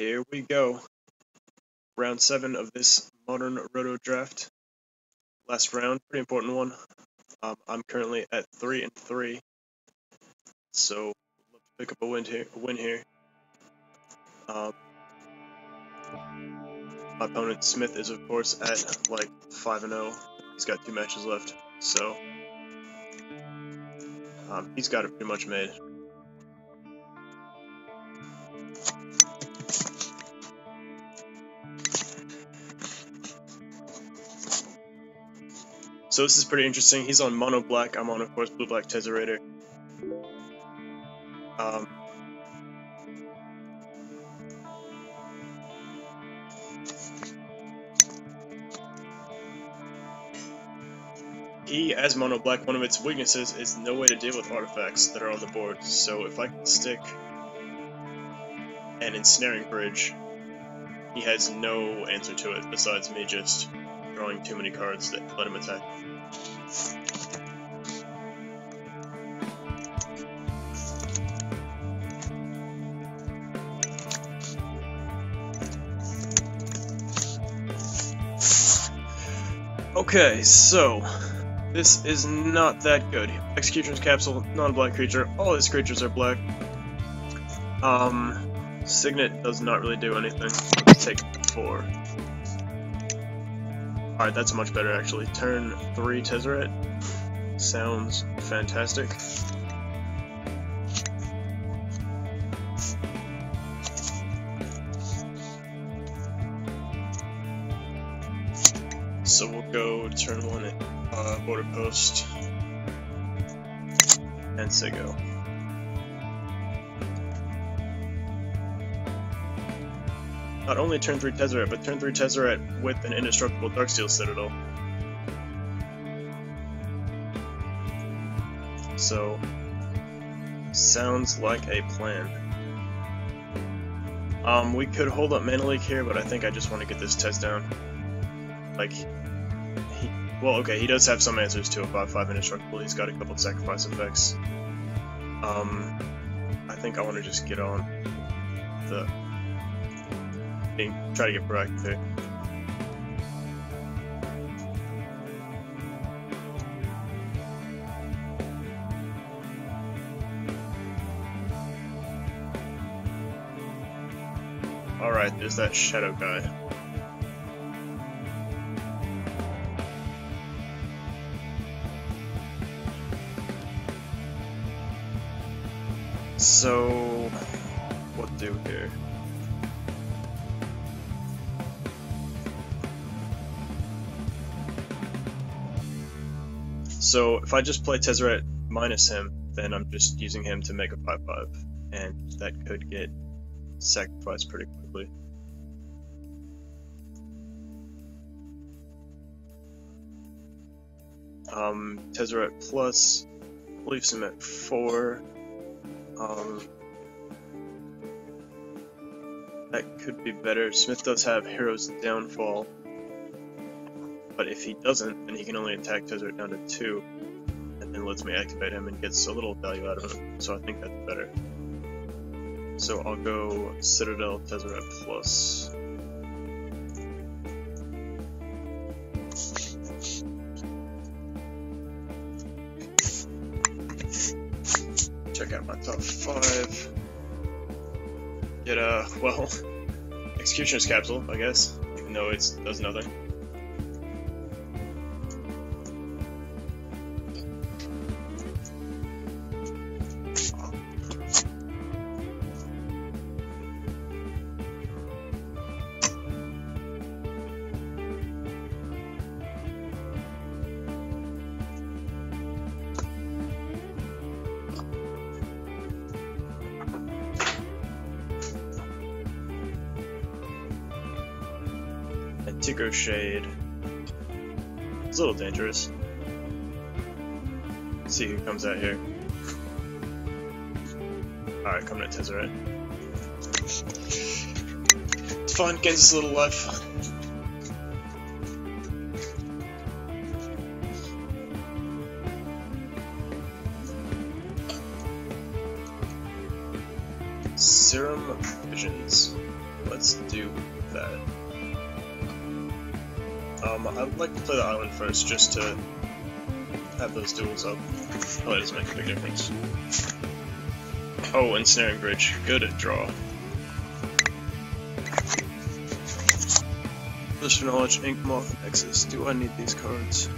Here we go. Round 7 of this Modern Roto Draft. Last round, pretty important one. I'm currently at 3-3, so let's pick up a win here. My opponent Smith is of course at like 5-0. He's got 2 matches left, so he's got it pretty much made. So this is pretty interesting. He's on mono black. I'm on, of course, blue black Tezzerator. He, as mono black, one of its weaknesses is no way to deal with artifacts that are on the board. So if I can stick an ensnaring bridge, he has no answer to it besides me just drawing too many cards that let him attack. Okay, so this is not that good. Executioner's Capsule, non-black creature. All his creatures are black. Signet does not really do anything. Let's take 4. Alright, that's much better actually. Turn 3 Tezzerator. Sounds fantastic. So we'll go turn 1 at Border Post and say go. Not only turn 3 Tezzerator, but turn 3 Tezzerator with an indestructible Darksteel Citadel. So, sounds like a plan. We could hold up Mana Leak here, but I think I just want to get this Tez down. Like, well, okay, he does have some answers to a 5/5 indestructible. He's got a couple of sacrifice effects. I think I want to just get on the try to get proactive here. Alright, there's that shadow guy. So, what do here? So, if I just play Tezzerator minus him, then I'm just using him to make a 5/5, and that could get sacrificed pretty quickly. Tezzerator plus leaves him at 4. That could be better. Smith does have Hero's Downfall, but if he doesn't, then he can only attack Tezzerator down to 2, and then lets me activate him and gets a little value out of him, so I think that's better. So I'll go Citadel Tezzerator plus. Check out my top 5. Get well, Executioner's Capsule, I guess, even though it does nothing. Tinker Shade. It's a little dangerous. Let's see who comes out here. Alright, coming at Tezzerator. It's fine, gains us a little life. Serum Visions. let's do that. I would like to play the island first, just to have those duels up. Oh, that doesn't make a big difference. Oh, ensnaring bridge. Good draw. Just for knowledge, Ink Moth Nexus. Do I need these cards?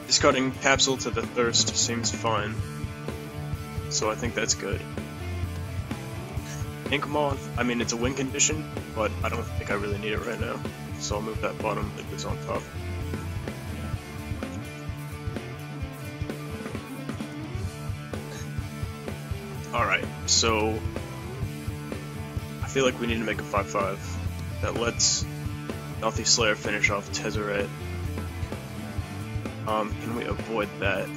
Discarding Capsule to the Thirst seems fine. So I think that's good. Ink Moth, I mean, it's a win condition, but I don't think I really need it right now. So I'll move that bottom, leave this on top. Alright, so I feel like we need to make a 5/5 that lets Healthy Slayer finish off Tezzerator. Can we avoid that?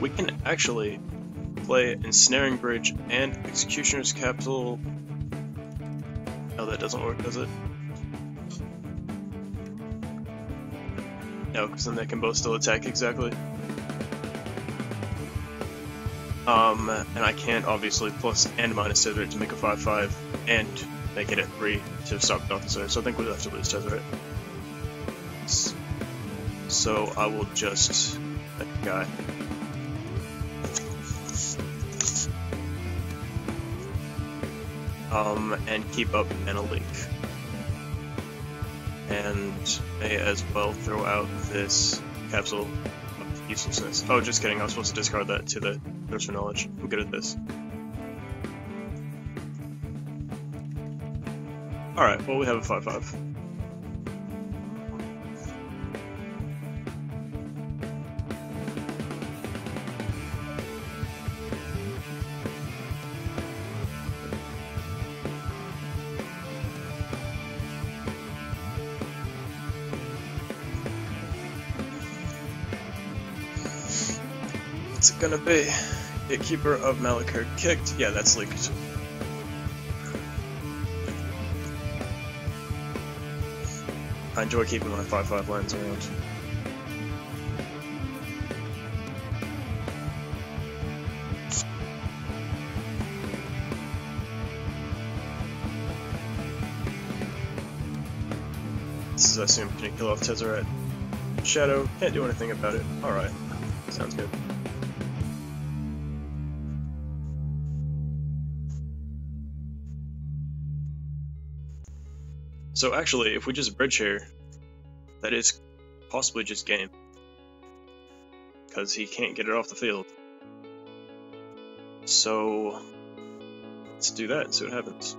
We can actually play Ensnaring Bridge and Executioner's Capsule. No, that doesn't work, does it? No, because then they can both still attack exactly. And I can't obviously plus and minus Tezzerator to make a 5/5 and make it a 3 to stop the officer, so I think we'll have to lose Tezzerator. So I will just make a guy. And keep up Mana Leak. And may as well throw out this Capsule of Uselessness. Oh, just kidding, I was supposed to discard that to the Thirst for Knowledge. I'm good at this. Alright, well we have a 5/5. What's it gonna be? Gatekeeper of Malakir kicked? Yeah, that's leaked. I enjoy keeping my 5/5 lands around. This is, I assume, gonna kill off Tezzerator. Shadow, can't do anything about it. Alright, sounds good. So actually, if we just bridge here, that is possibly just game. Because he can't get it off the field. So let's do that and see what happens.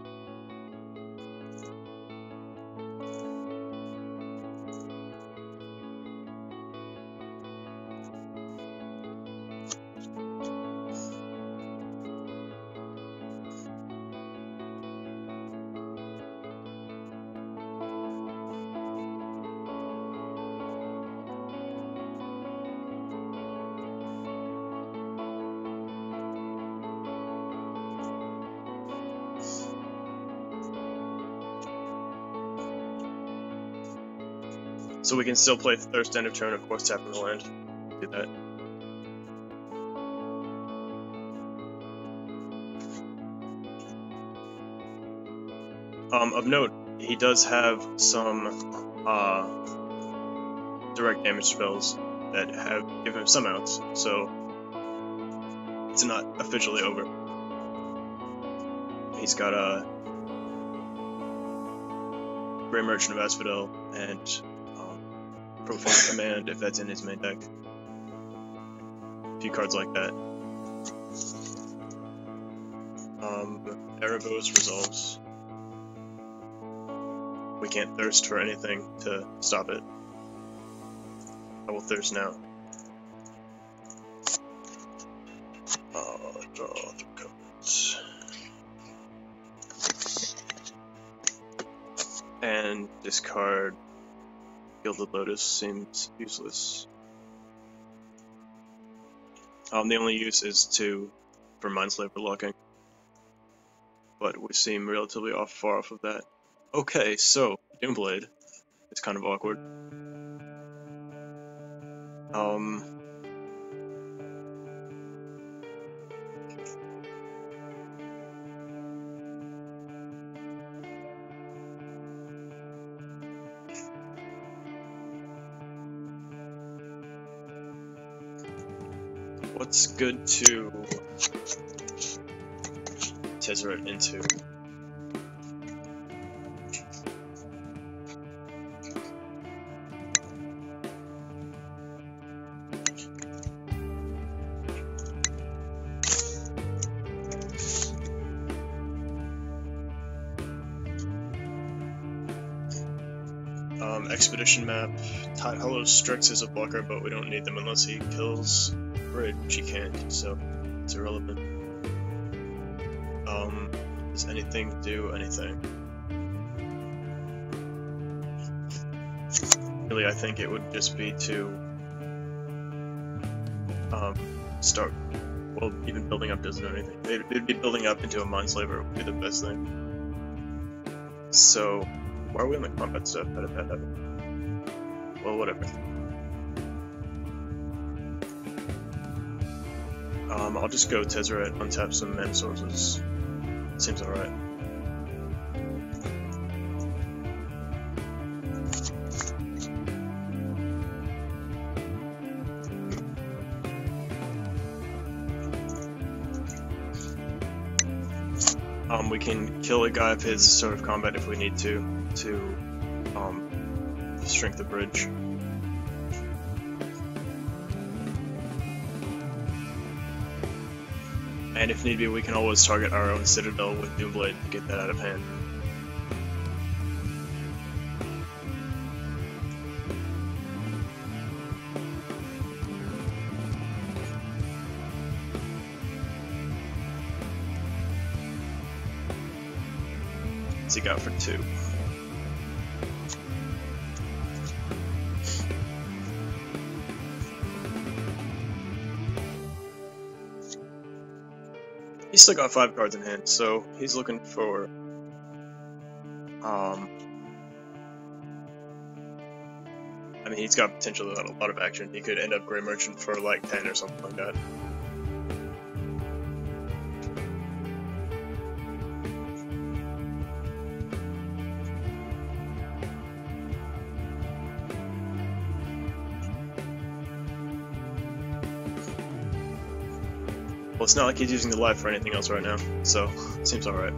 So we can still play Thirst end of turn, of course, tapping the land. Do that. Of note, he does have some direct damage spells that have given him some outs, so it's not officially over. He's got a Grey Merchant of Asphodel and Profane Command, if that's in his main deck. A few cards like that. Erebos resolves. We can't thirst for anything to stop it. I will thirst now. Draw 3 cards. And discard Gilded Lotus seems useless. The only use is for Mindslaver locking. But we seem relatively far off of that. Okay, so Doomblade. It's kind of awkward. what's good to Tezzerator into? Expedition map. Tide Hollow Strix is a blocker, but we don't need them unless he kills Bridge. He can't, so it's irrelevant. Does anything do anything? Really, I think it would just be to start. Well, even building up doesn't do anything. It'd be building up into a Mindslaver would be the best thing. So, why are we on the combat stuff? How did that happen? Well, whatever. I'll just go Tezzerator, untap some mana sources. Seems alright. We can kill a guy of his sort of combat if we need to shrink the bridge. And if need be, we can always target our own citadel with Doomblade to get that out of hand. What's he got for 2? He's still got 5 cards in hand, so he's looking for I mean, he's got potentially a lot of action. He could end up Grey Merchant for like 10 or something like that. Well, it's not like he's using the life for anything else right now, so it seems alright.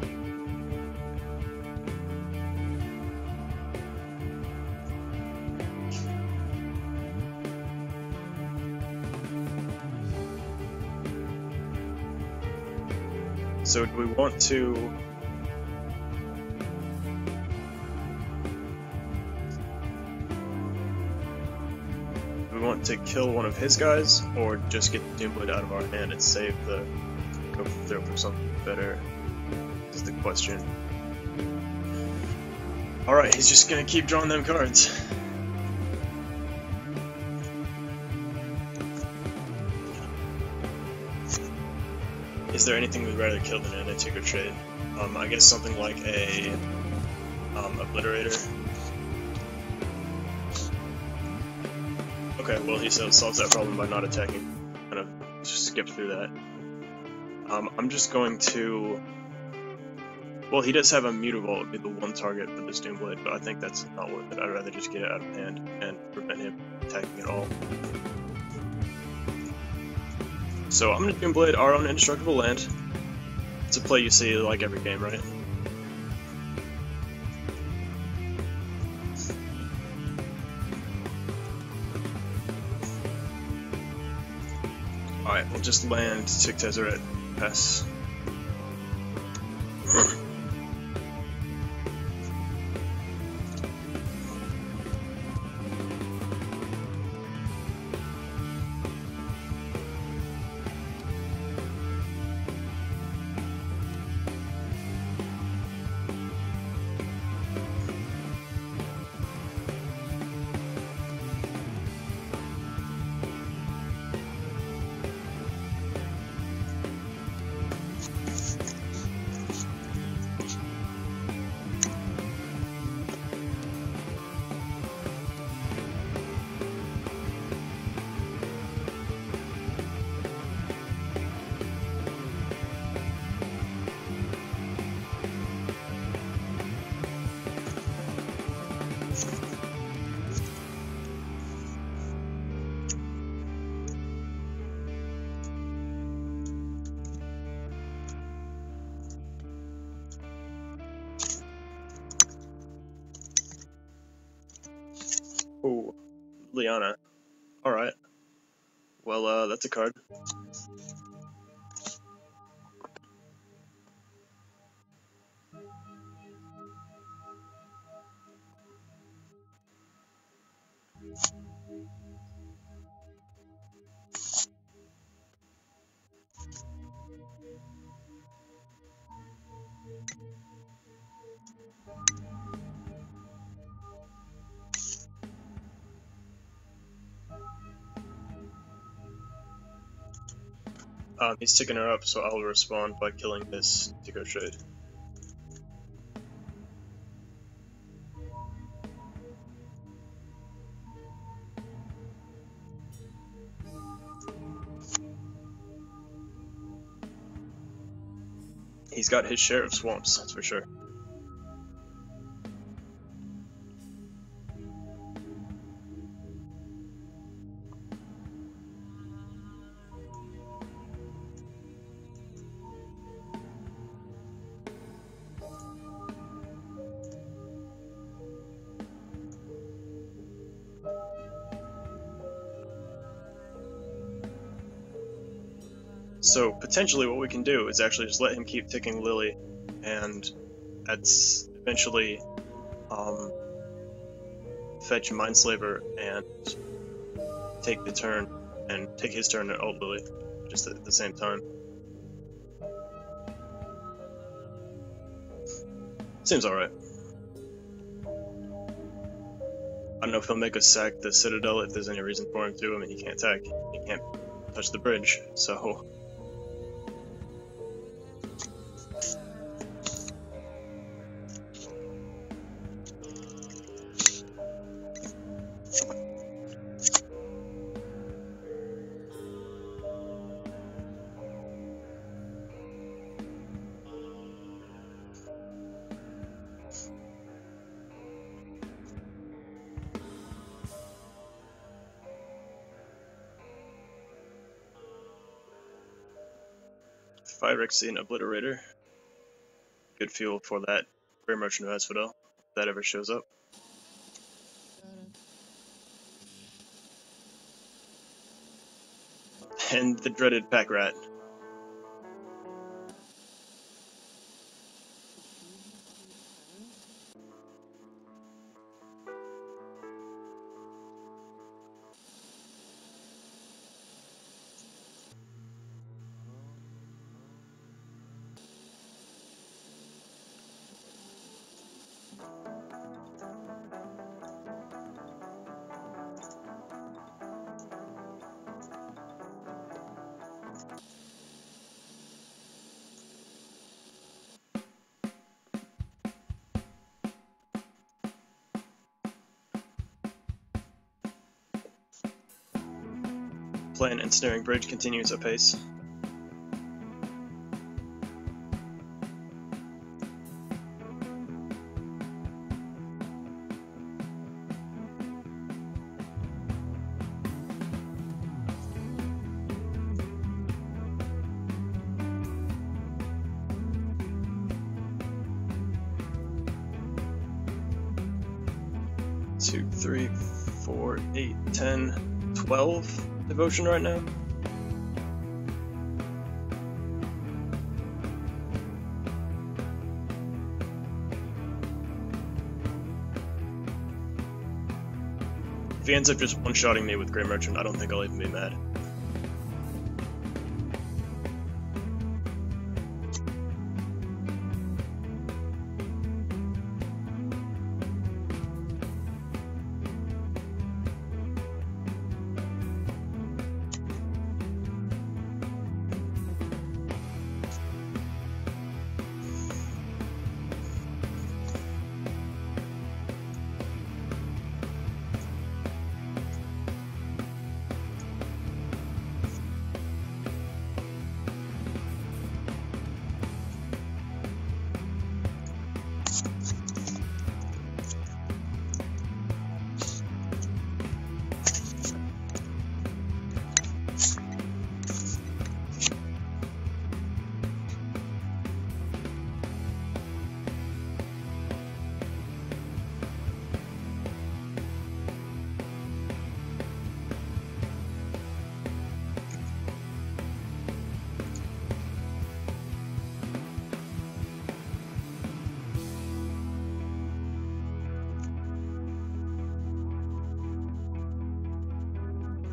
So do we want to... to kill one of his guys, or just get the Doomblade out of our hand and save the go through for something better, is the question. Alright, he's just gonna keep drawing them cards. Is there anything we'd rather kill than an Antigua Trade? I guess something like a Obliterator. Okay, well he solves that problem by not attacking. Kind of just skip through that. I'm just going to... Well, he does have a Mutavault, it would be the one target for this Doomblade, but I think that's not worth it. I'd rather just get it out of hand and prevent him attacking at all. So I'm going to Doomblade our own indestructible land. It's a play you see like every game, right? Alright, we'll just land to Tezzerator, pass. Oh, Liana. Alright. Well, that's a card. He's ticking her up, so I'll respond by killing this to go trade. He's got his share of swamps, that's for sure. So potentially what we can do is actually just let him keep ticking Lily, and that's eventually fetch Mindslaver and take the turn, and take his turn and ult Lily, just at the same time. Seems alright. I don't know if he'll make us sack the Citadel if there's any reason for him to. I mean, he can't attack. He can't touch the bridge, so... Phyrexian Obliterator. Good fuel for that Grey Merchant of Asphodel, if that ever shows up. And the dreaded Pack Rat. Plan Ensnaring Bridge continues apace. Two, 3, 4, 8, 10, 12 devotion right now. If he ends up just one-shotting me with Grey Merchant, I don't think I'll even be mad.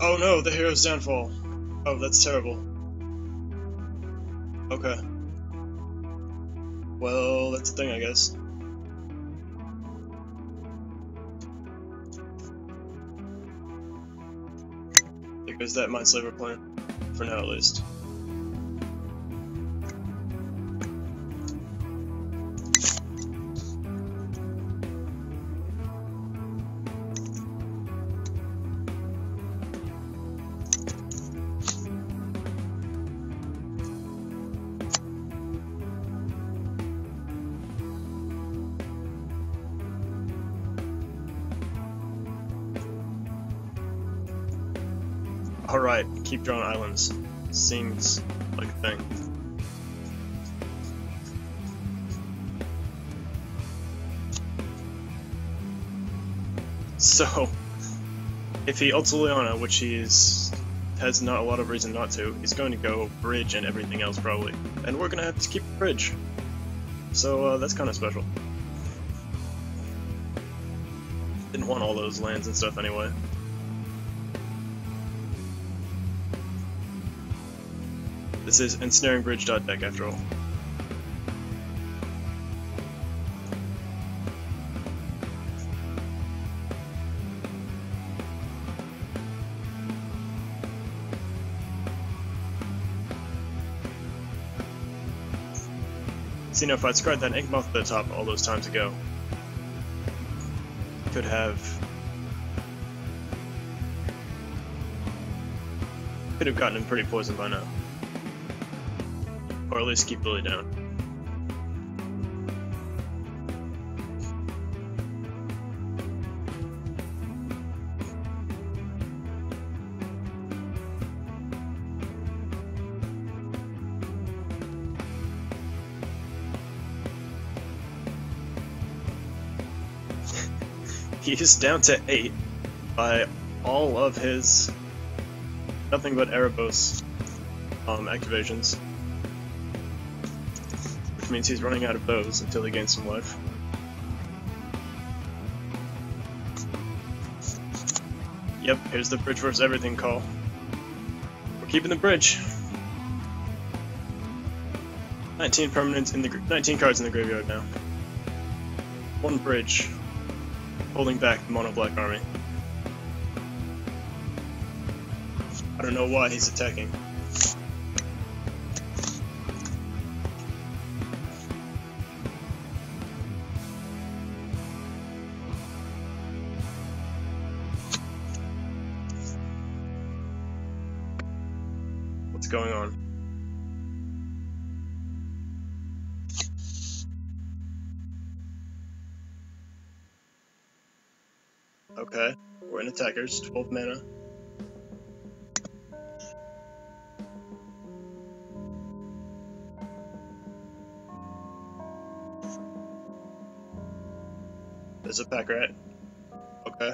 Oh no, the hero's downfall. Oh, that's terrible. Okay. Well, that's a thing, I guess. There goes that Mindslaver plan. For now, at least. Alright, keep drawing islands. Seems like a thing. So, if he ults Liliana, which has not a lot of reason not to, he's going to go bridge and everything else probably. And we're gonna have to keep the bridge. So that's kind of special. Didn't want all those lands and stuff anyway. This is ensnaringbridge.deck after all. See, now if I'd scratched that Inkmoth at the top all those times ago, could have gotten him pretty poisoned by now. Or at least keep Lily down. He's down to 8 by all of his nothing but Erebos activations. Which means he's running out of those until he gains some life. Yep, here's the bridge versus everything call. We're keeping the bridge. 19 permanents in the 19 cards in the graveyard now. One bridge, holding back the mono black army. I don't know why he's attacking. What's going on? Okay, we're in attackers, 12 mana. There's a pack rat. Okay.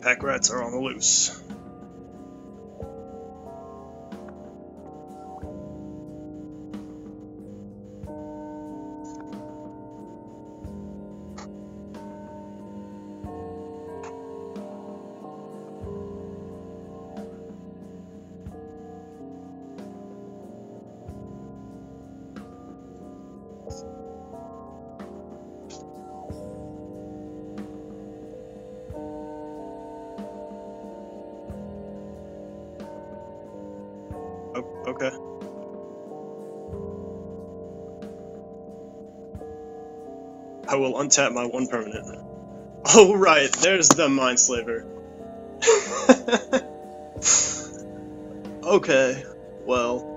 Pack rats are on the loose. Okay. I will untap my one permanent. Oh right, there's the Mindslaver. Okay. well.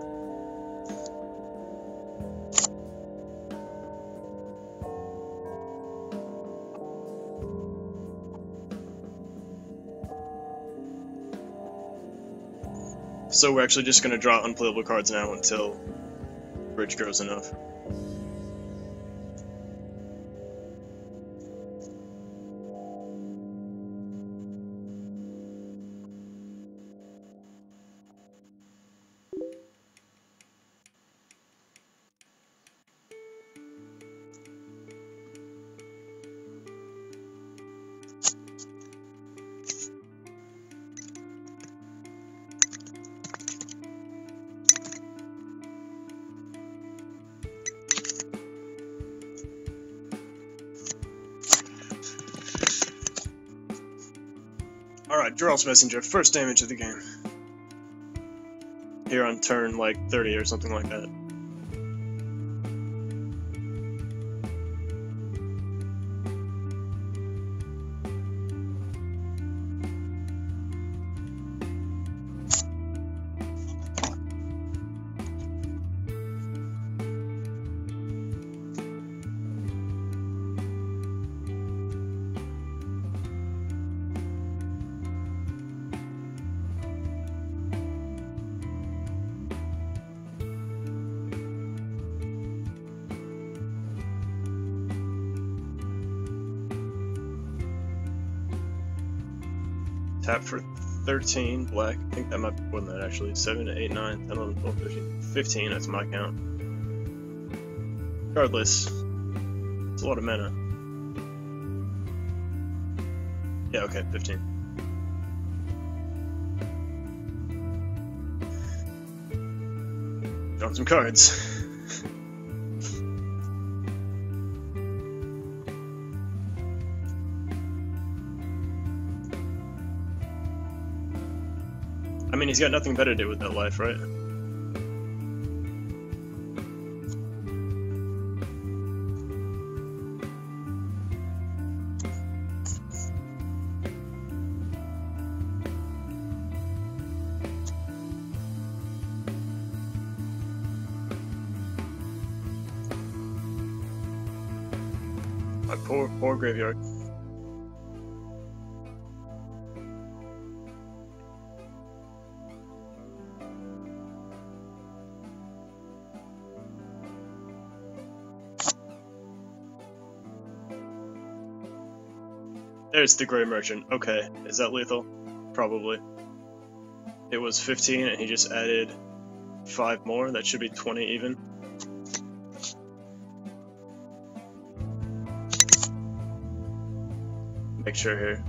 So we're actually just going to draw unplayable cards now until bridge grows enough. Alright, Jarl's Messenger, first damage of the game. Here on turn, like, 30 or something like that. Tap for 13, black. I think that might be more than that actually. 7, 8, 9, 10, 11, 12, 13, 15, that's my count. Regardless, it's a lot of mana. Yeah, okay, 15. Draw some cards. I mean, he's got nothing better to do with that life, right? My poor graveyard. There's the Grey Merchant. Okay, is that lethal? Probably. It was 15 and he just added 5 more. That should be 20 even. Make sure here.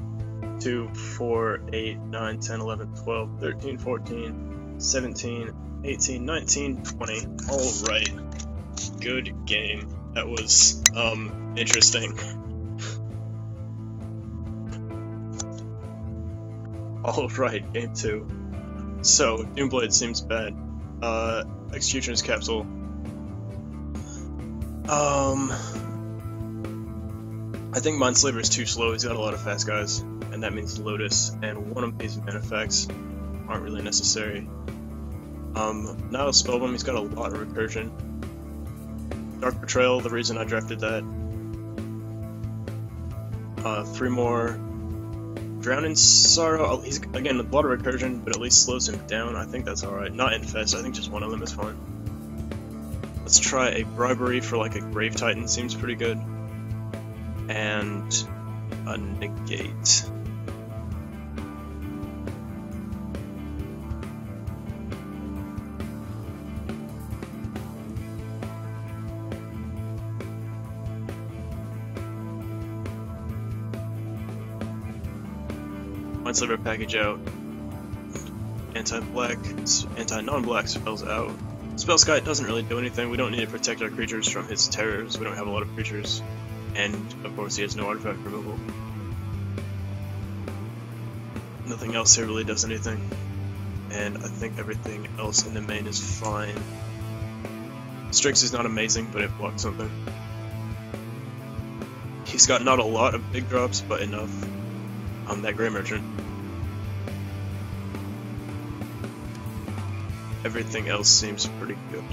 2, 4, 8, 9, 10, 11, 12, 13, 14, 17, 18, 19, 20. Alright. Good game. That was, interesting. Alright, game 2. So, Doomblade seems bad. Executioner's Capsule. I think Mindslaver is too slow, he's got a lot of fast guys, and that means Lotus, and one of these mana effects aren't really necessary. Now Spellbomb, he's got a lot of recursion. Dark Betrayal, the reason I drafted that. 3 more. Drown in Sorrow, he's, again, a lot of recursion, but at least slows him down. I think that's alright. Not Infest, I think just one of them is fine. Let's try a Bribery for like a Grave Titan, seems pretty good. And a Negate. Mindslaver package out. Anti-black, anti-non-black spells out. Spellskite doesn't really do anything. We don't need to protect our creatures from his terrors. We don't have a lot of creatures. And, of course, he has no artifact removal. Nothing else here really does anything. And I think everything else in the main is fine. Strix is not amazing, but it blocks something. He's got not a lot of big drops, but enough. That Grey Merchant. everything else seems pretty good.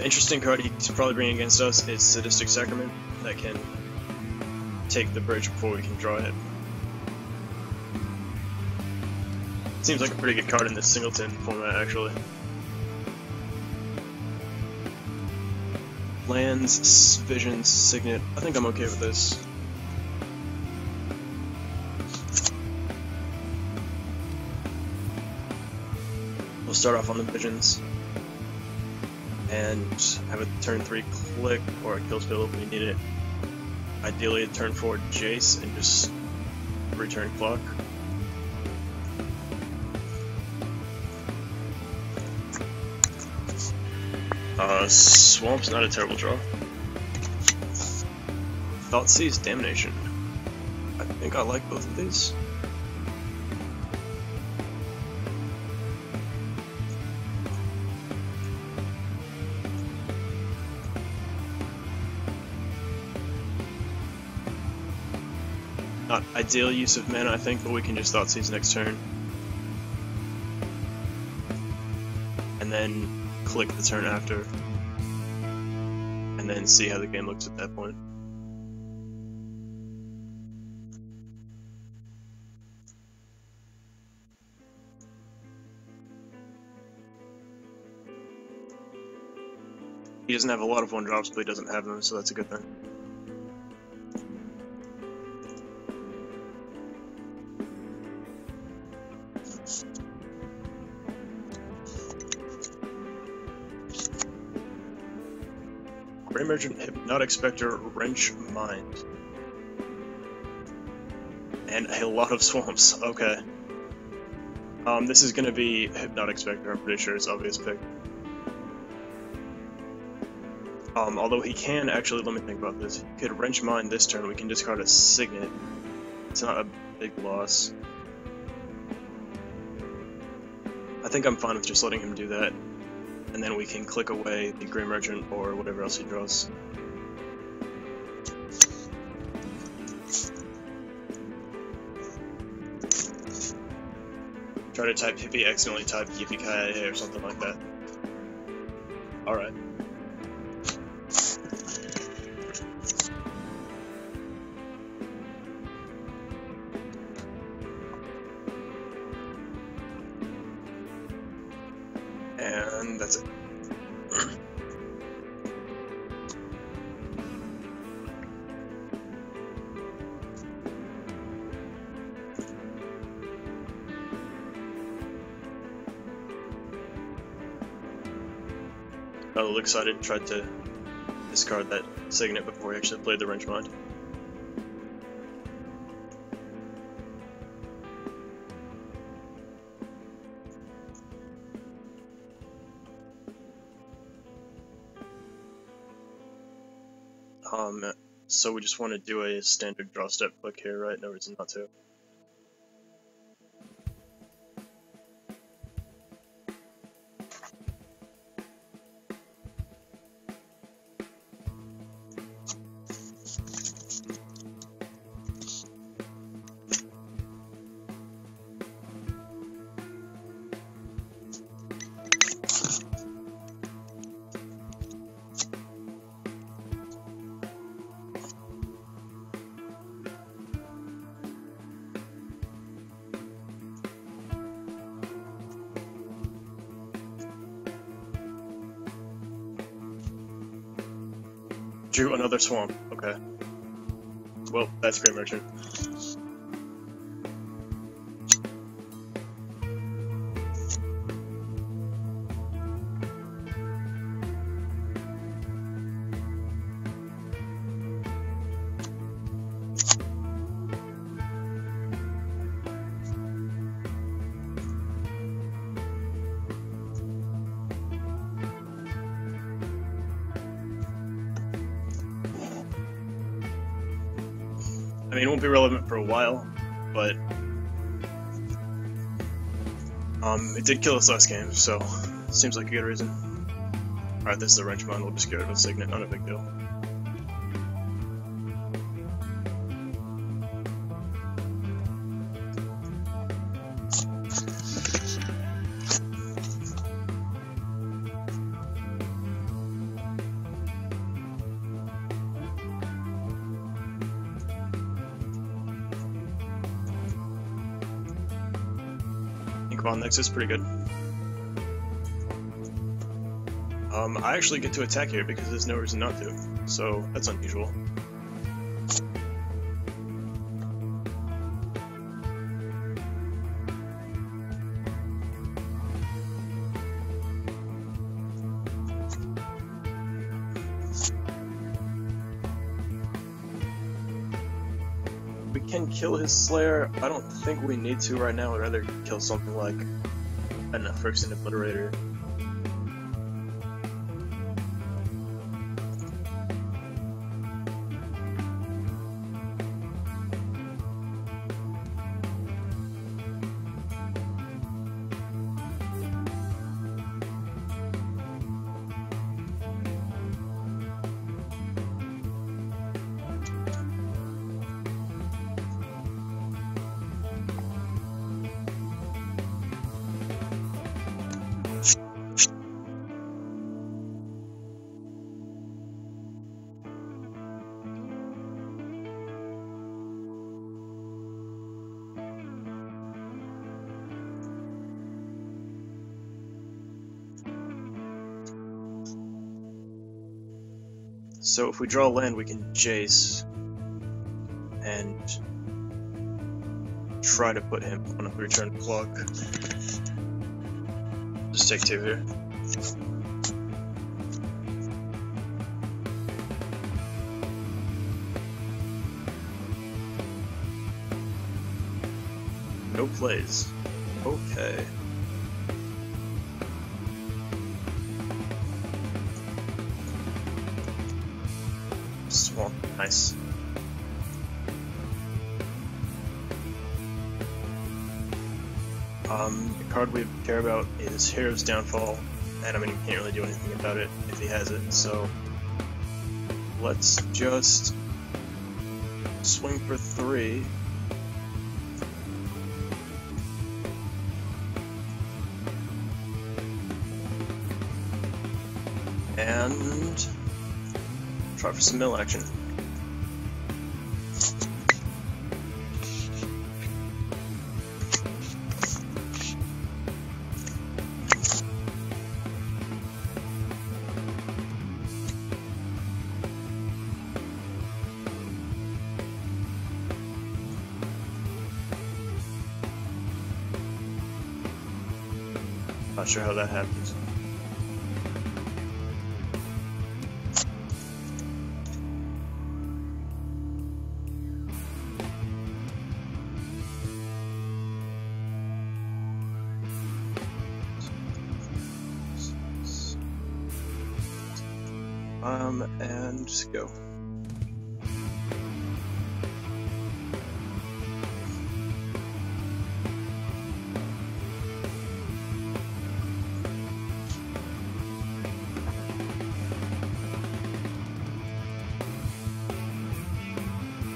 Interesting card he's probably bringing against us is Sadistic Sacrament, that can take the bridge before we can draw it. Seems like a pretty good card in this singleton format, actually. Lands, Visions, Signet. I think I'm okay with this. We'll start off on the Visions. And have a turn 3 click or a kill spell if we need it. Ideally a turn 4 Jace and just return clock. Swamp's not a terrible draw. Thoughtseize Damnation. I think I like both of these. Not ideal use of mana, I think, but we can just Thoughtseize next turn. And then click the turn after. And then see how the game looks at that point. He doesn't have a lot of 1-drops, but he doesn't have them, so that's a good thing. Gray Merchant, Hypnotic Spectre, Wrench Mind. And a lot of swamps, okay. This is gonna be Hypnotic Spectre, I'm pretty sure it's obvious pick. Although he can actually, let me think about this. He could Wrench Mind this turn, we can discard a Signet. It's not a big loss. I think I'm fine with just letting him do that. And then we can click away the Gray Merchant or whatever else he draws. Try to type Hippie, accidentally type Yippee-ki-yay or something like that. Alright. And that's it. Got a little excited, tried to discard that Signet before he actually played the Wrench Mind. So we just want to do a standard draw step click here, right? No reason not to. Drew another swamp. Okay. Well, that's Gray Merchant. I mean, it won't be relevant for a while, but it did kill us last game, so seems like a good reason. Alright, this is the wrench mod, we'll just get rid of Signet, not a big deal. Inkbond next is pretty good. I actually get to attack here because there's no reason not to, so that's unusual. We can kill his Slayer. I don't think we need to right now. I'd rather kill something like, I don't know, first an Obliterator. So if we draw land, we can Jace and try to put him on a return clock. Just take 2 here. No plays. Okay. Swamp, nice. The card we care about is Hero's Downfall, and I mean, you can't really do anything about it if he has it, so let's just swing for 3. And try for some mill action. Not sure how that happens. And just go.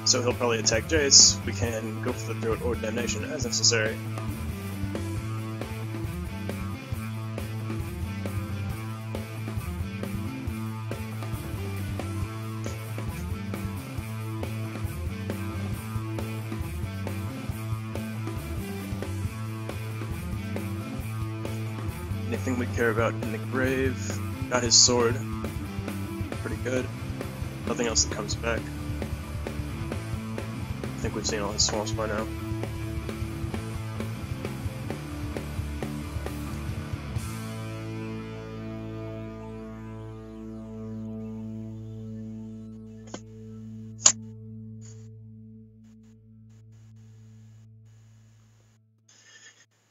So he'll probably attack Jace. We can go for the Throat or Damnation as necessary. Anything we care about in the grave. Got his sword. Pretty good. Nothing else that comes back. I think we've seen all his swamps by now.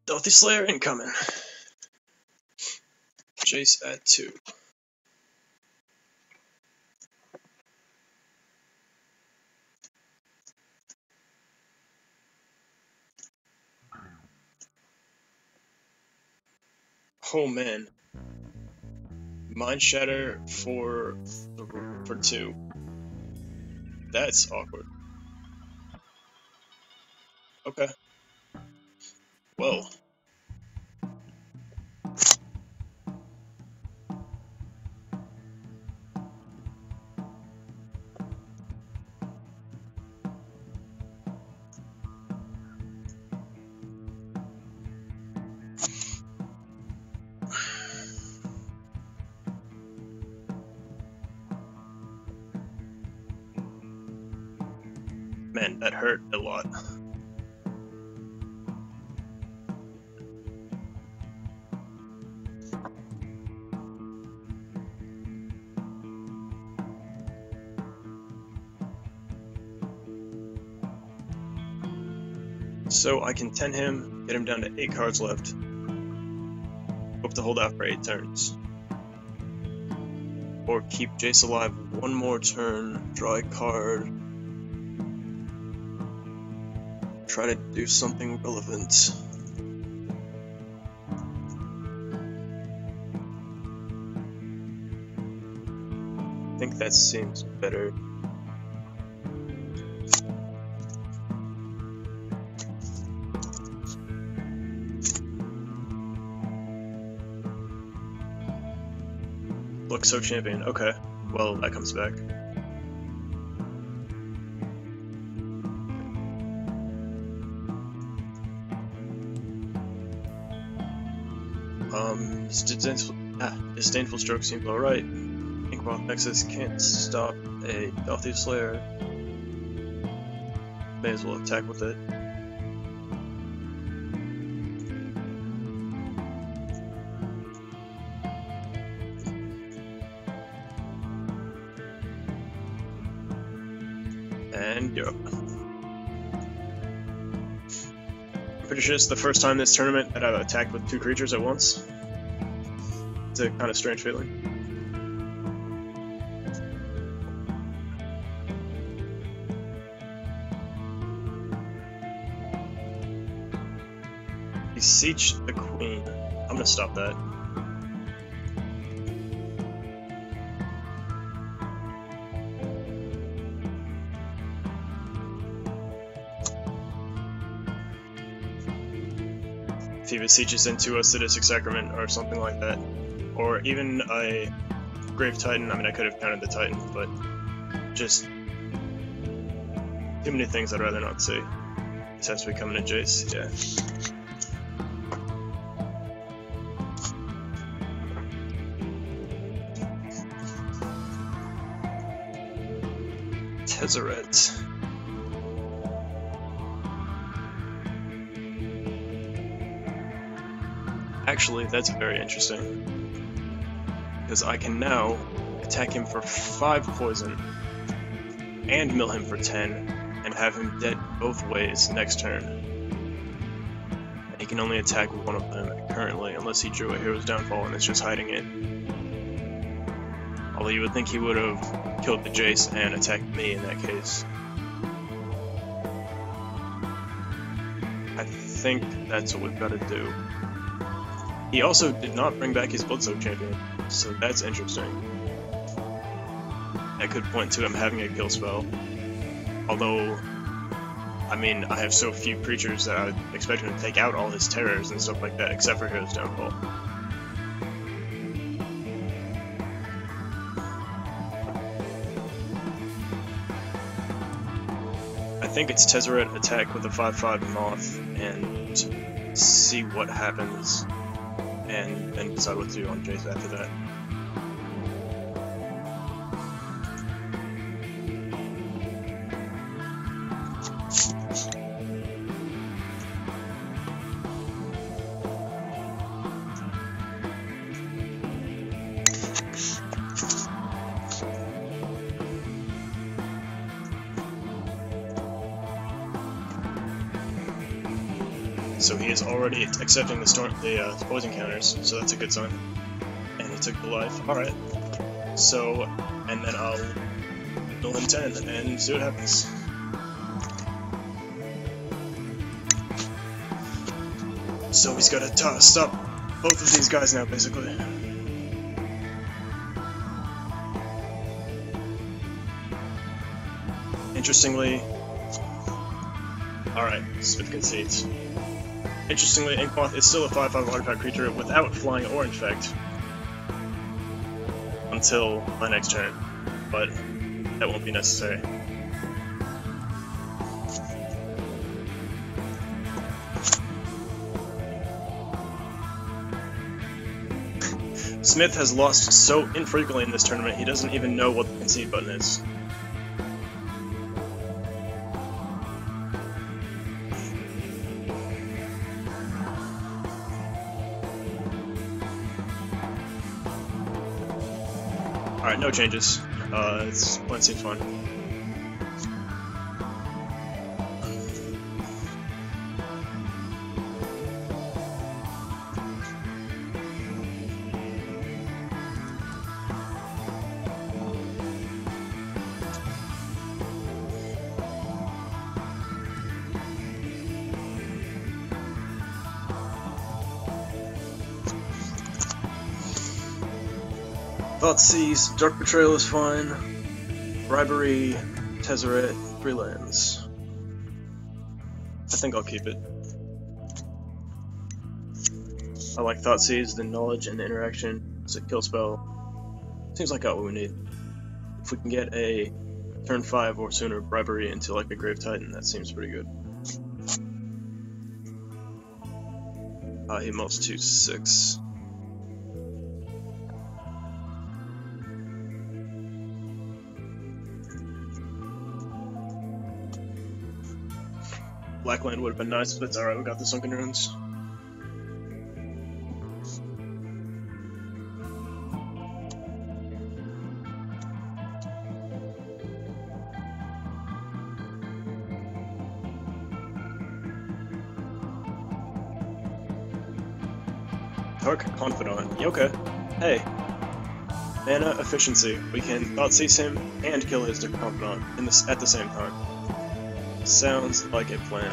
Stealthy Slayer incoming. Jace at 2. Oh man. Mind Shatter for 2. That's awkward. Okay. Well. Man, that hurt a lot. So I can 10 him, get him down to 8 cards left. Hope to hold out for 8 turns. Or keep Jace alive one more turn, draw a card. Try to do something relevant. I think that seems better. Look so champion. Okay, well, that comes back. Disdainful Stroke seems alright. Inkmoth Nexus can't stop a Delphi Slayer. May as well attack with it. And you're up. I'm pretty sure it's the first time this tournament that I've attacked with 2 creatures at once. It's a kind of strange feeling. He sieged the Queen. I'm gonna stop that. If he besieges into a Sadistic Sacrament or something like that. Or even a Grave Titan. I mean, I could have counted the Titan, but just too many things I'd rather not see. This has to be coming to Jace, yeah. Tezzerator. Actually, that's very interesting. Because I can now attack him for 5 poison, and mill him for 10, and have him dead both ways next turn. And he can only attack one of them currently, unless he drew a Hero's Downfall and is just hiding it. Although you would think he would have killed the Jace and attacked me in that case. I think that's what we've got to do. He also did not bring back his Bloodsoaked champion, so that's interesting. That could point to him having a kill spell. Although, I mean, I have so few creatures that I would expect him to take out all his terrors and stuff like that, except for Hero's Downfall. I think it's Tezzerator attack with a 5/5 Moth and see what happens, and then decide what to do on Jace after that. So he is already accepting the poison counters, so that's a good sign. And he took the life. Alright. So, and then I'll mill him 10 and see what happens. So he's got to stop both of these guys now, basically. Interestingly, alright, Smith concedes. Interestingly, Inkmoth is still a 5/5 artifact creature without flying or infect until my next turn, but that won't be necessary. Smith has lost so infrequently in this tournament, he doesn't even know what the concede button is. Alright, no changes. This plan seems fine. Thoughtseize, Dark Betrayal is fine. Bribery, Tezzerator, 3 lands. I think I'll keep it. I like Thoughtseize, the knowledge and the interaction. It's a kill spell. Seems like what we need. If we can get a turn 5 or sooner Bribery into like a Grave Titan, that seems pretty good. He melts 2/6. Blackland would have been nice, but it's alright, we got the Sunken Ruins. Dark Confidant. Okay. Hey. Mana efficiency. We can Thoughtseize him and kill his Dark Confidant at the same time. Sounds like a plan.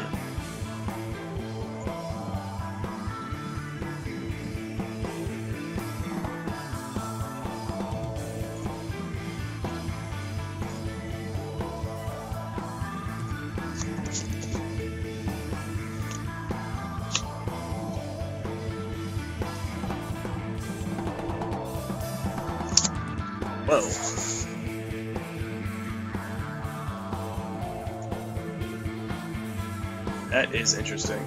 Whoa. That is interesting.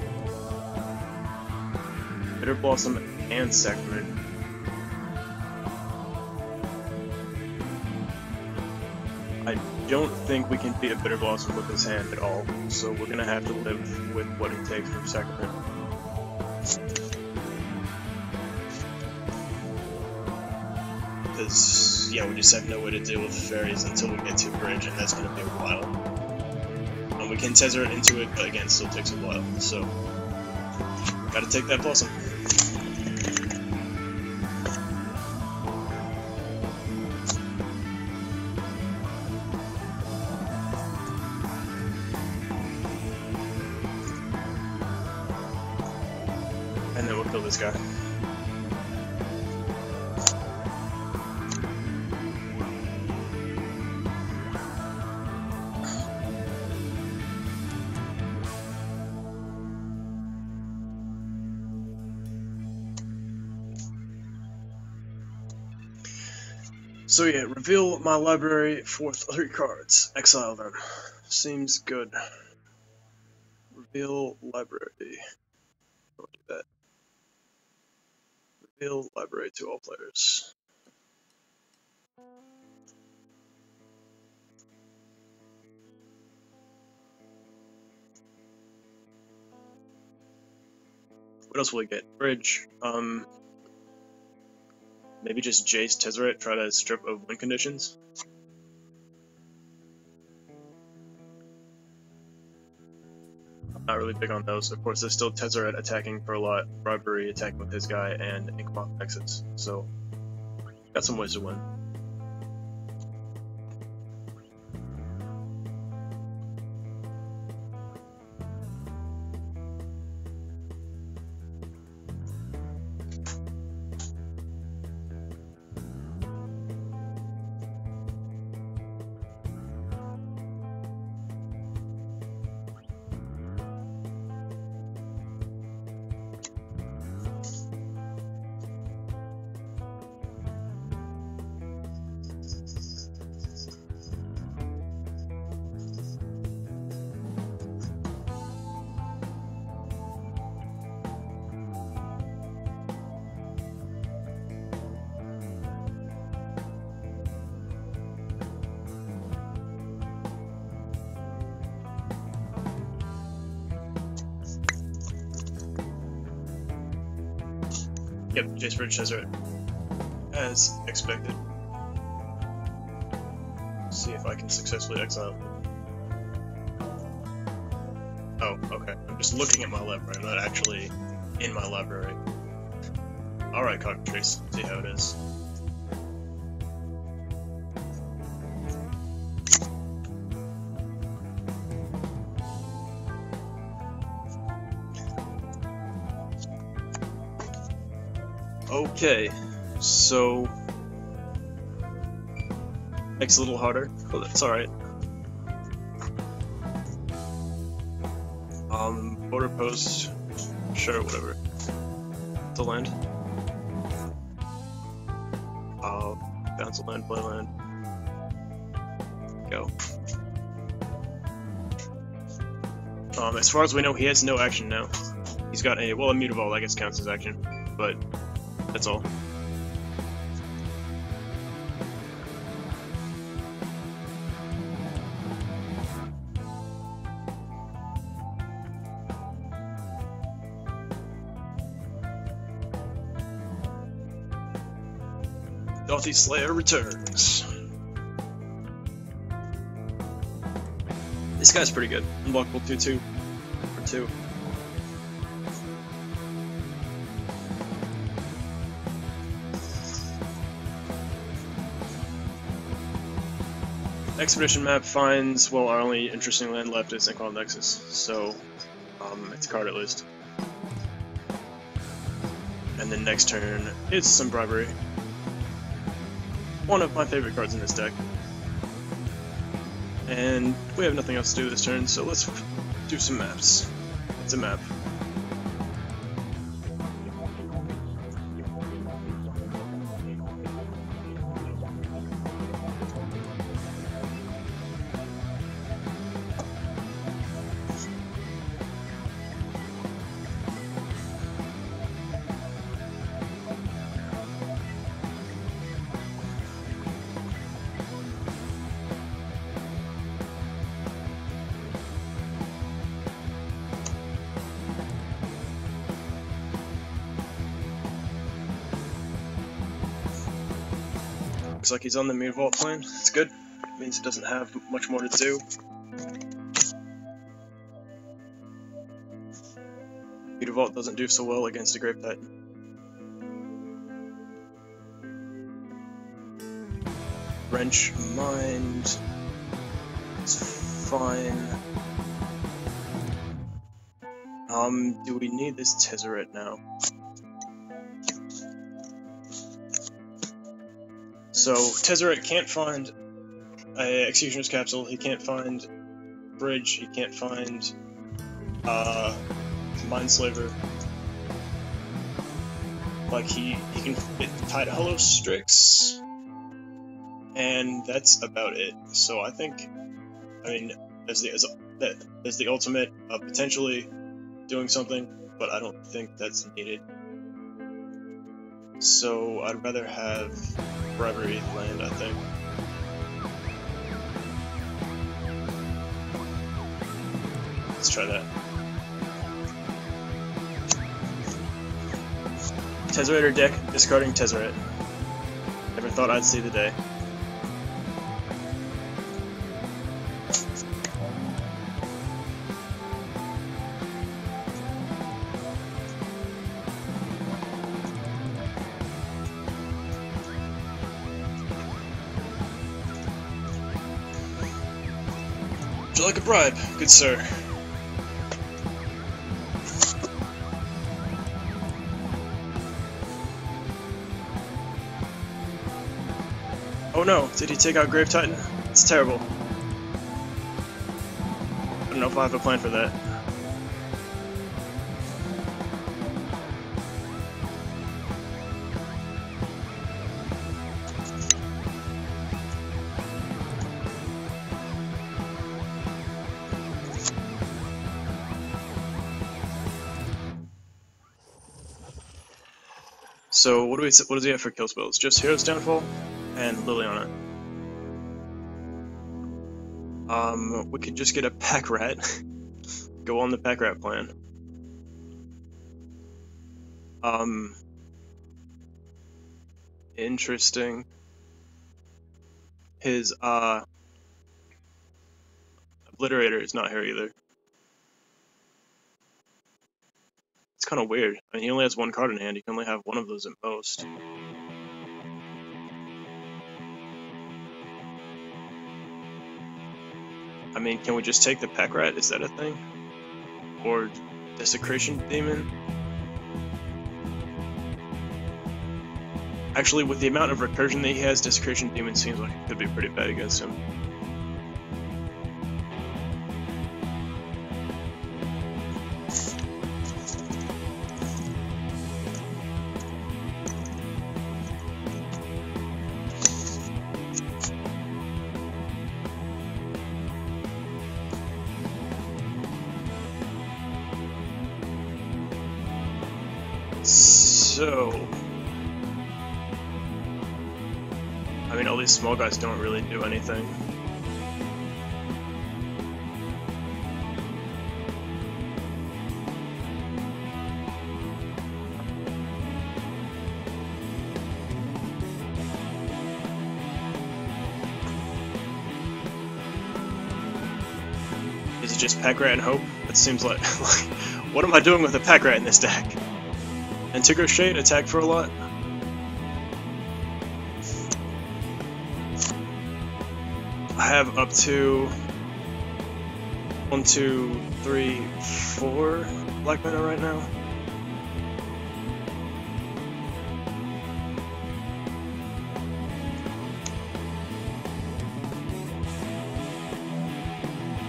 Bitter Blossom and Sacrament. I don't think we can beat a Bitter Blossom with his hand at all, so we're gonna have to live with what it takes from Sacrament. Because, yeah, we just have no way to deal with fairies until we get to Bridge, and that's gonna be a while. We can Tezzerator into it, but again, it still takes a while, so gotta take that Blossom. And then we'll kill this guy. So yeah, reveal my library for 3 cards. Exile them. Seems good. Reveal library. I'll do that. Reveal library to all players. What else will we get? Bridge. Maybe just Jace Tezzerator, try to strip of win conditions. I'm not really big on those. Of course, there's still Tezzerator attacking for a lot, Bribery attacking with his guy, and Inkmoth exits. So, got some ways to win. Yep, Jace Bridge Tezzerator. As expected. See if I can successfully exile. Oh, okay. I'm just looking at my library. I'm not actually in my library. Alright, Cockatrice. See how it is. Okay, so makes it a little harder, but that's alright. Border post, sure, whatever. The land. Bounce a land, play land. Go. As far as we know, he has no action now. He's got a, well, a Mutavault, I guess counts as action, but that's all. Daughty Slayer returns. This guy's pretty good. Unblockable 2/2 or 2. Expedition map finds, well, our only interesting land left is Inquisitive Nexus, so it's a card at least. And then next turn is some bribery. One of my favorite cards in this deck. And we have nothing else to do this turn, so let's do some maps. It's a map. Looks like he's on the Mutavault plane. That's good. It means it doesn't have much more to do. Mutavault doesn't do so well against a Grave Titan. Wrench Mind. It's fine. Do we need this Tezzerator now? So, Tezzerator can't find a Executioner's Capsule, he can't find Bridge, he can't find Mindslaver. Like, he can get Tide Hollow Strix, and that's about it. So I think, I mean, as the ultimate, potentially doing something, but I don't think that's needed. So I'd rather have Bribery land, I think. Let's try that. Tezzerator deck, discarding Tezzerator. Never thought I'd see the day. Would you like a bribe, good sir? Oh no, did he take out Grave Titan? It's terrible. I don't know if I have a plan for that. So what does he have for kill spells? Just Hero's Downfall and Liliana. We could just get a Pack Rat. Go on the Pack Rat plan. Interesting. His Obliterator is not here either. It's kind of weird. I mean, he only has one card in hand. He can only have one of those at most. I mean, can we just take the Pack Rat? Is that a thing? Or Desecration Demon? Actually, with the amount of recursion that he has, Desecration Demon seems like it could be pretty bad against him. So, I mean, all these small guys don't really do anything. Is it just Pack Rat and Hope? It seems like, what am I doing with a Pack Rat in this deck? Integral Shade, attack for a lot. I have up to 1, 2, 3, 4 black mana right now.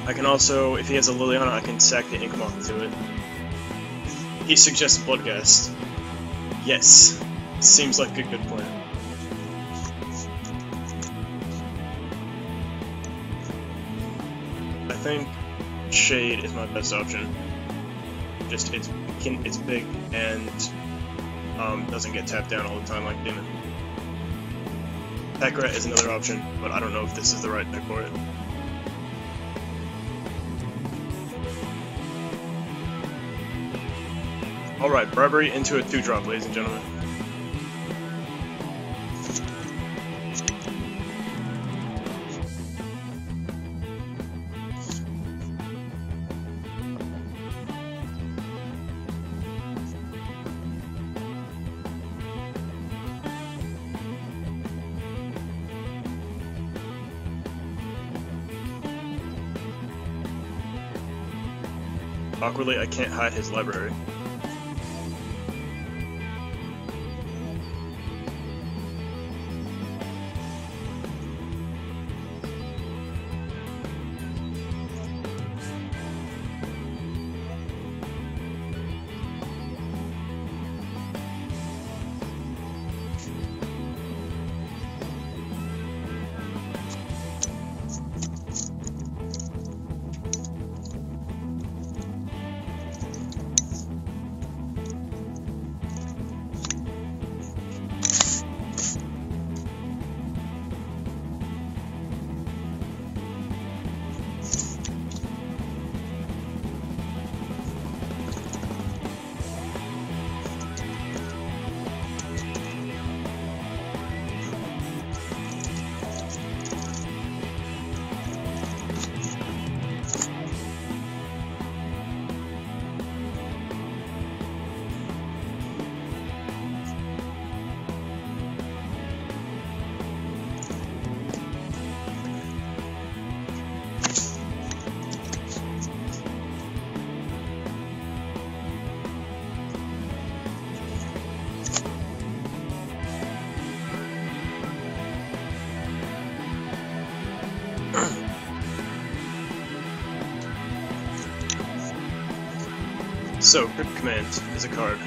I can also, if he has a Liliana, I can sack the Ink Moth to it. He suggests Bloodghast. Yes, seems like a good plan. I think Shade is my best option. Just it's big and doesn't get tapped down all the time like Demon. Pack Rat is another option, but I don't know if this is the right deck for it. Alright, Bribery into a 2-drop, ladies and gentlemen. Awkwardly, I can't hide his library. So, Crypt Command is a card.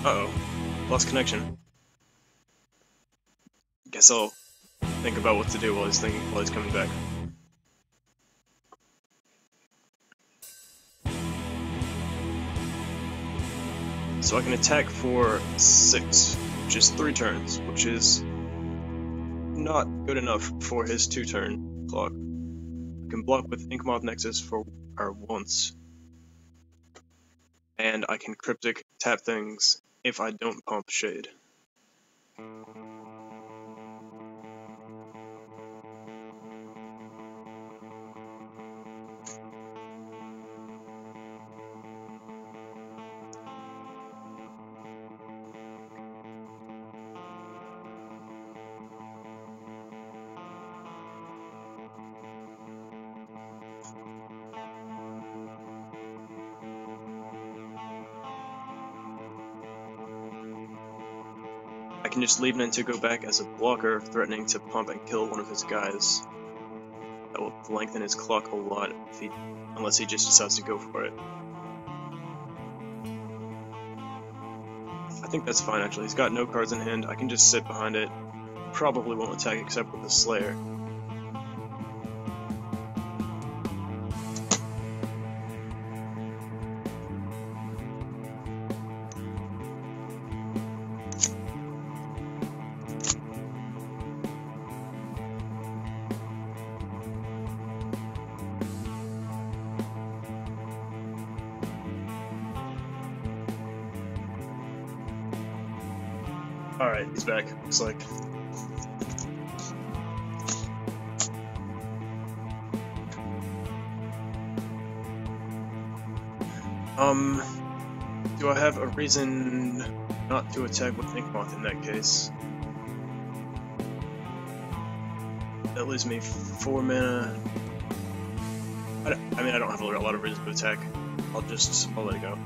Uh-oh. Lost connection. Guess I'll think about what to do while he's coming back. So I can attack for 6, which is 3 turns, which is not good enough for his 2-turn clock. I can block with Inkmoth Nexus for once, and I can Cryptic tap things if I don't pump Shade. I can just leave Ninja go back as a blocker, threatening to pump and kill one of his guys. That will lengthen his clock a lot unless he just decides to go for it. I think that's fine actually. He's got no cards in hand. I can just sit behind it. Probably won't attack except with the Slayer. Alright, he's back, looks like. Do I have a reason not to attack with Inkmoth in that case? That leaves me 4 mana. I mean, I don't have a lot of reason to attack. I'll let it go.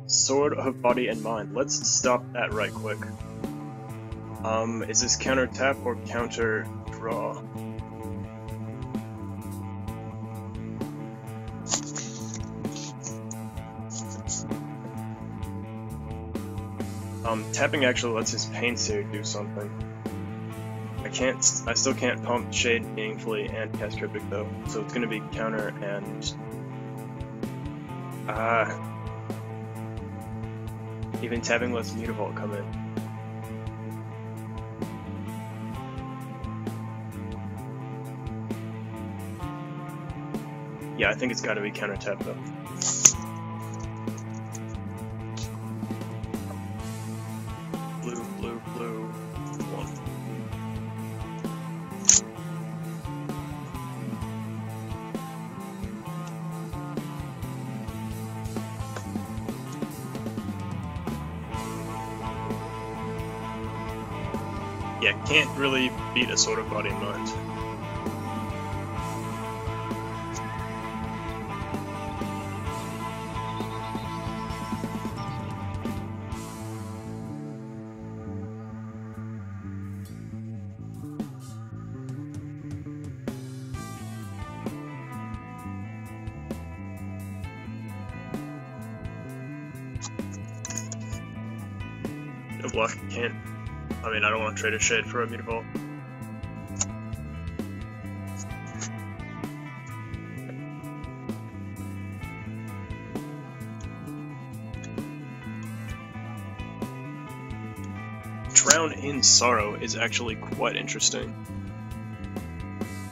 Sword of Body and Mind. Let's stop that right quick. Is this counter tap or counter draw? Tapping actually lets his Pain Save do something. I still can't pump Shade meaningfully and cast Cryptic though, so it's gonna be counter and even tapping lets Mutavault come in. Yeah, I think it's gotta be counter tap though. Blue, blue, blue, 1. Yeah, can't really beat a Sword of Body and Mind. No bluff, can't. I mean, I don't want to trade a Shade for a Mutavault. Drown in Sorrow is actually quite interesting.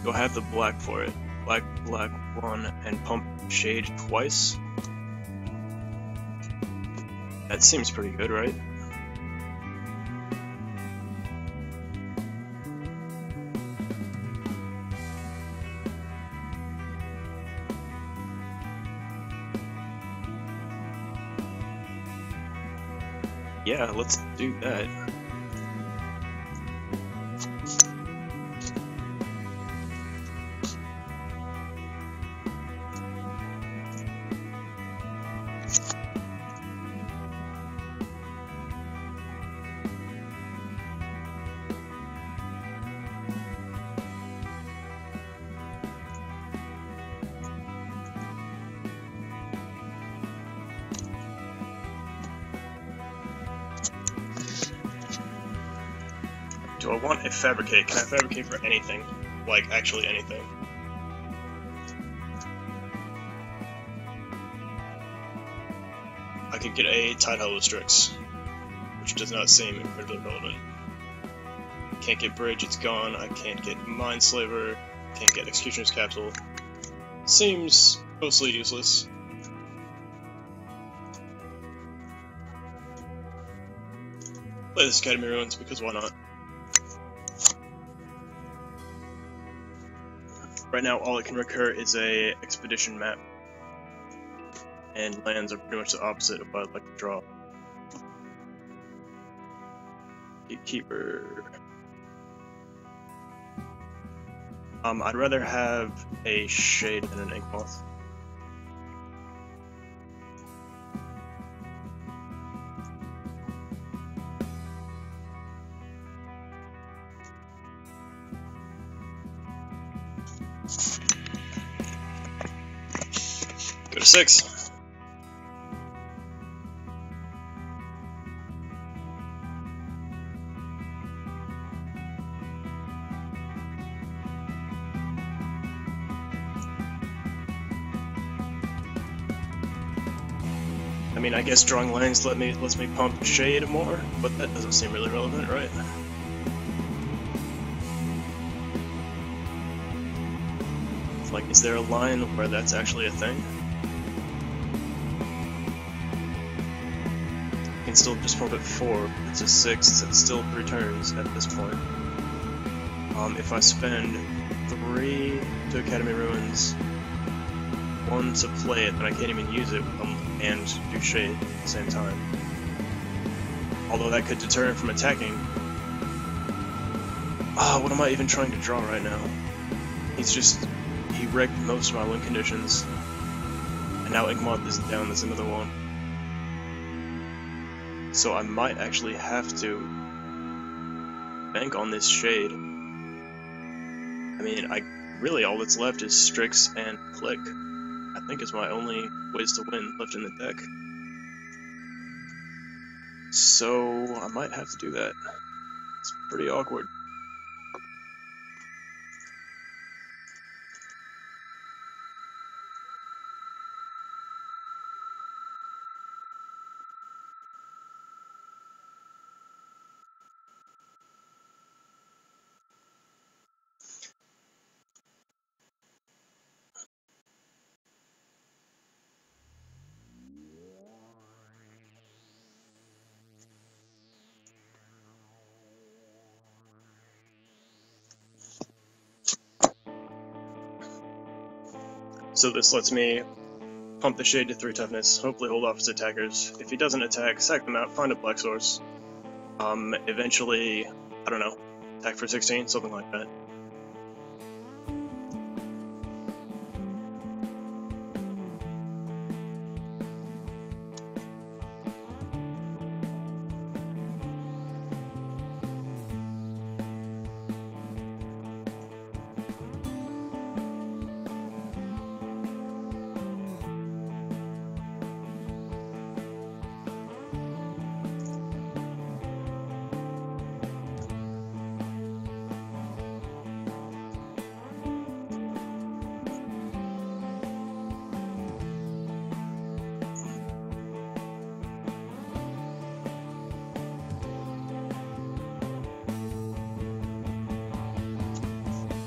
You'll have the black for it. Black, black, 1, and pump Shade twice. That seems pretty good, right? Yeah, let's do that. Do I want a fabricate? Can I fabricate for anything? Like, actually anything? I could get a Tide Hollow Strix, which does not seem incredibly relevant. Can't get Bridge, it's gone. I can't get Mindslaver. Can't get Executioner's Capsule. Seems mostly useless. Play this Academy Ruins because why not? Right now, all it can recur is a Expedition map, and lands are pretty much the opposite of what I'd like to draw. Gatekeeper. I'd rather have a Shade than an Inkmoth. Go to 6. I mean, I guess drawing lines lets me pump Shade more, but that doesn't seem really relevant, right? Like, is there a line where that's actually a thing? You can still just pump it 4, it's a 6, it's still 3 turns at this point. If I spend 3 to Academy Ruins, 1 to play it, then I can't even use it, and do Shade at the same time. Although that could deter him from attacking. What am I even trying to draw right now? He wrecked most of my win conditions, and now Inkmoth is down this another one. So I might actually have to bank on this Shade. I mean, really all that's left is Strix and Click. I think is my only ways to win left in the deck. So I might have to do that. It's pretty awkward. So this lets me pump the Shade to 3 toughness, hopefully hold off his attackers. If he doesn't attack, sack them out, find a black source. Eventually, I don't know, attack for 16, something like that.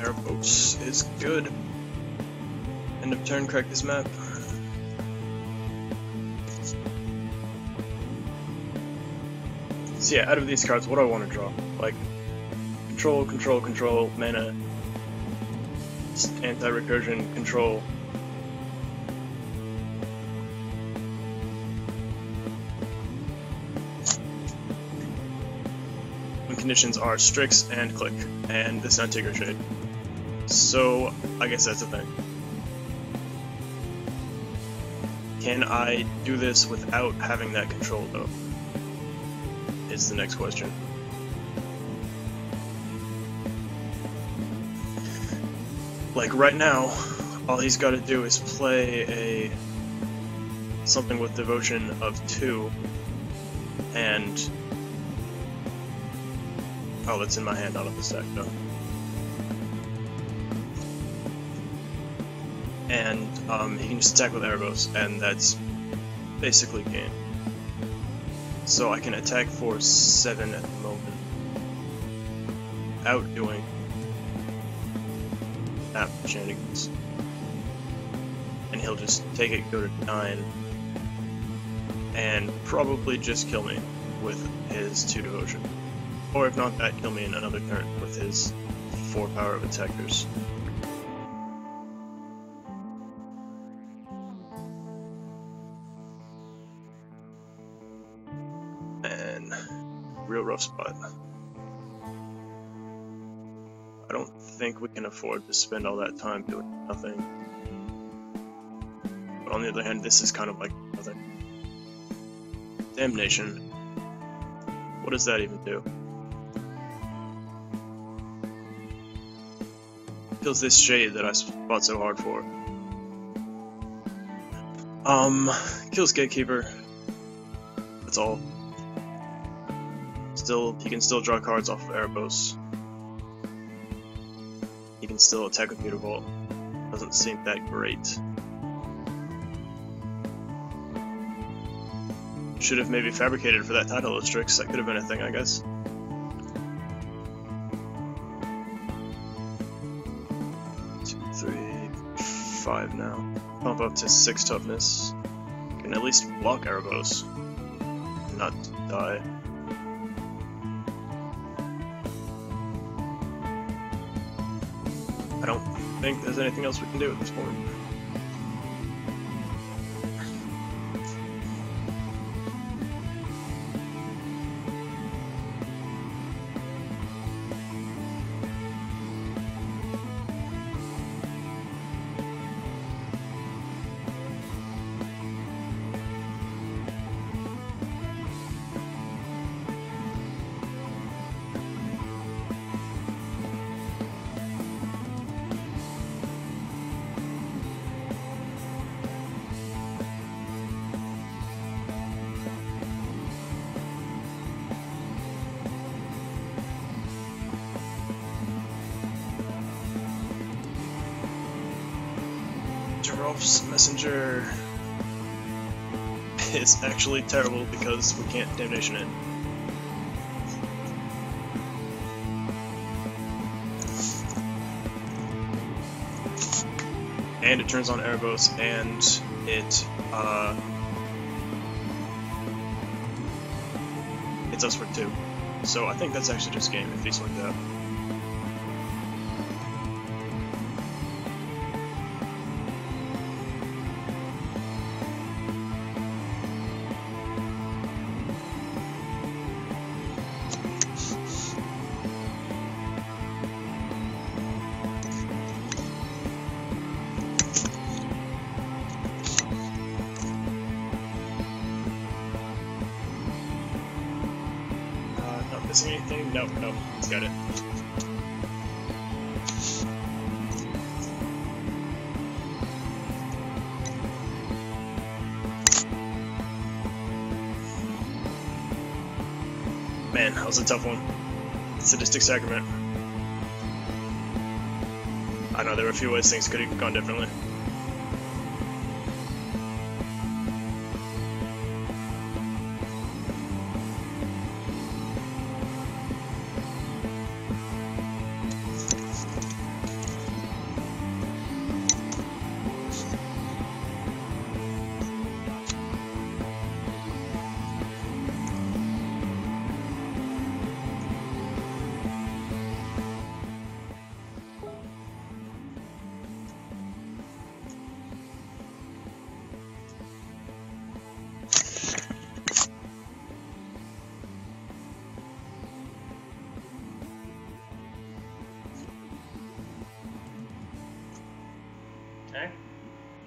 Airboats is good. End of turn, crack this map. So yeah, out of these cards, what do I want to draw? Like, control, control, control, mana, anti-recursion, control. When conditions are Strix and Click, and this Antigua Shade. So, I guess that's a thing. Can I do this without having that control, though? Is the next question. Like, right now, all he's got to do is play something with devotion of 2, and Oh, that's in my hand, not on the stack, though. And he can just attack with arrows, and that's basically game. So I can attack for 7 at the moment, without doing that shenanigans. And he'll just take it, go to 9, and probably just kill me with his 2 devotion. Or if not that, kill me in another turn with his 4 power of attackers. And real rough spot. I don't think we can afford to spend all that time doing nothing. But on the other hand, this is kind of like nothing. Damnation. What does that even do? Kills this shade that I fought so hard for. Kills Gatekeeper. That's all. He can still draw cards off of Erebos. He can still attack with Mutavault. Doesn't seem that great. Should have maybe fabricated for that Tidal Strix. That could have been a thing, I guess. Two, 3, 5 now. Pump up to 6 toughness. Can at least block Erebos. Not die. I don't think there's anything else we can do at this point. Rolf's Messenger is actually terrible because we can't Damnation in. And it turns on Erebos, and it hits us for 2. So I think that's actually just game if he's like that. Missing anything? Nope, he's got it. Man, that was a tough one. Sadistic Sacrament. I know there were a few ways things could have gone differently.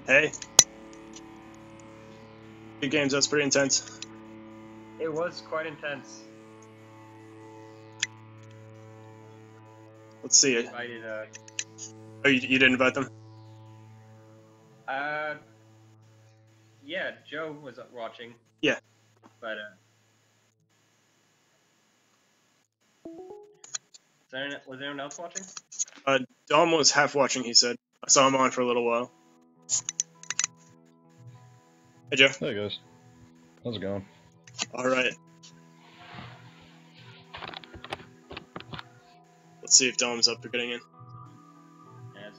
Hey. Good games, that's pretty intense. It was quite intense. Let's see it. Invited, Oh, you didn't invite them? Yeah, Joe was watching. Yeah. But, Was anyone else watching? Dom was half watching, he said. I saw him on for a little while. Hey, Joe. Hey, guys. How's it going? Alright. Let's see if Dom's up for getting in. Yes.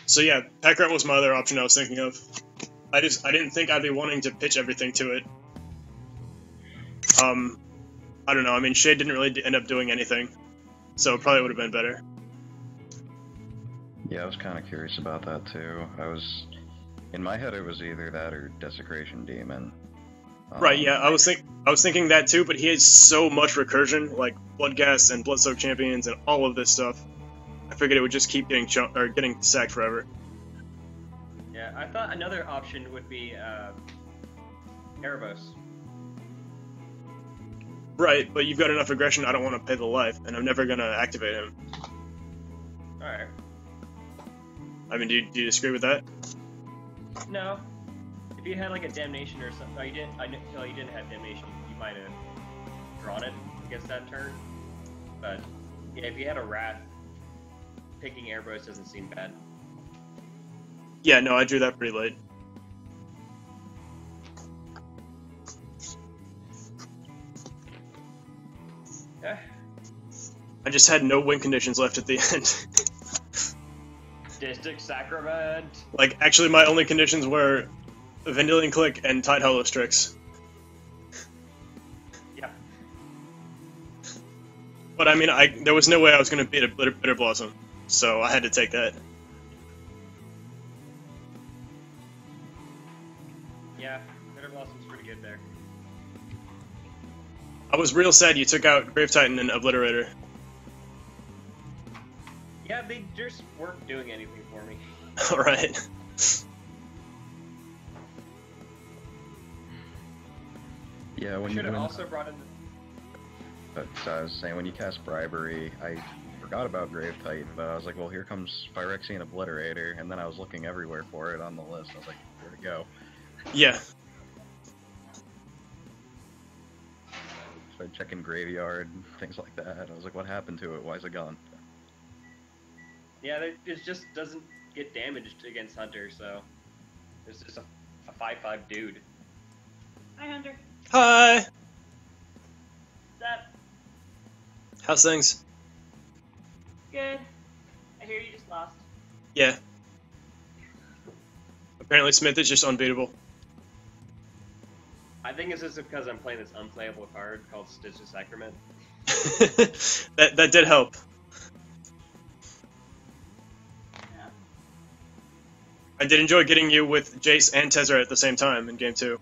So yeah, Pack Rat was my other option I was thinking of. I didn't think I'd be wanting to pitch everything to it. I don't know, I mean, Shade didn't really end up doing anything, so it probably would have been better. Yeah, I was kind of curious about that too. In my head, it was either that or Desecration Demon. Right, yeah, I was thinking that too, but he has so much recursion, like Bloodghast and Bloodsoaked Champions and all of this stuff. I figured it would just keep getting sacked forever. Yeah, I thought another option would be Erebos. Right, but you've got enough aggression, I don't want to pay the life, and I'm never gonna activate him. Alright. I mean, do you disagree with that? No. If you had like a Damnation or something, you didn't have Damnation, you might have drawn it against that turn. But yeah, if you had a Rat, picking Erebos doesn't seem bad. Yeah, no, I drew that pretty late. Yeah. I just had no win conditions left at the end. Distic Sacrament! Like, actually my only conditions were Vendilion Click and Tide Hollow Strix. Yeah. But I mean, there was no way I was going to beat a Bitter Blossom, so I had to take that. Yeah, Bitter Blossom's pretty good there. I was real sad you took out Grave Titan and Obliterator. Yeah, they just weren't doing anything for me. Alright. Yeah, when you should have also brought in So I was saying, when you cast Bribery, I forgot about Grave Titan, but I was like, well, here comes Phyrexian Obliterator, and then I was looking everywhere for it on the list. I was like, where'd it go? Yeah. Started checking Graveyard and things like that. I was like, what happened to it? Why is it gone? Yeah, it just doesn't get damaged against Hunter, so it's just a 5/5 dude. Hi, Hunter. Hi! What's up? How's things? Good. I hear you just lost. Yeah. Apparently Smith is just unbeatable. I think it's just because I'm playing this unplayable card called Stitch the Sacrament. that did help. Yeah. I did enjoy getting you with Jace and Tezzerator at the same time in game 2.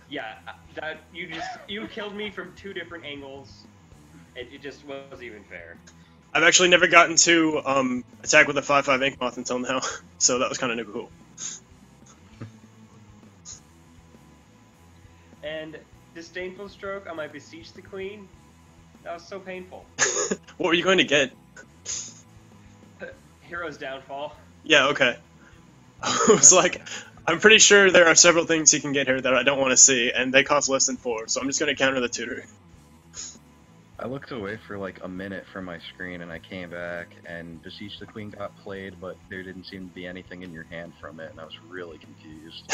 Yeah, that you killed me from 2 different angles. It just wasn't even fair. I've actually never gotten to attack with a 5/5 Inkmoth until now, so that was kind of cool. And Disdainful Stroke on my Beseech the Queen, that was so painful. What were you going to get? Hero's Downfall. Yeah, okay. I was like, I'm pretty sure there are several things he can get here that I don't want to see, and they cost less than 4, so I'm just going to counter the tutor. I looked away for like a minute from my screen, and I came back, and Beseech the Queen got played, but there didn't seem to be anything in your hand from it, and I was really confused.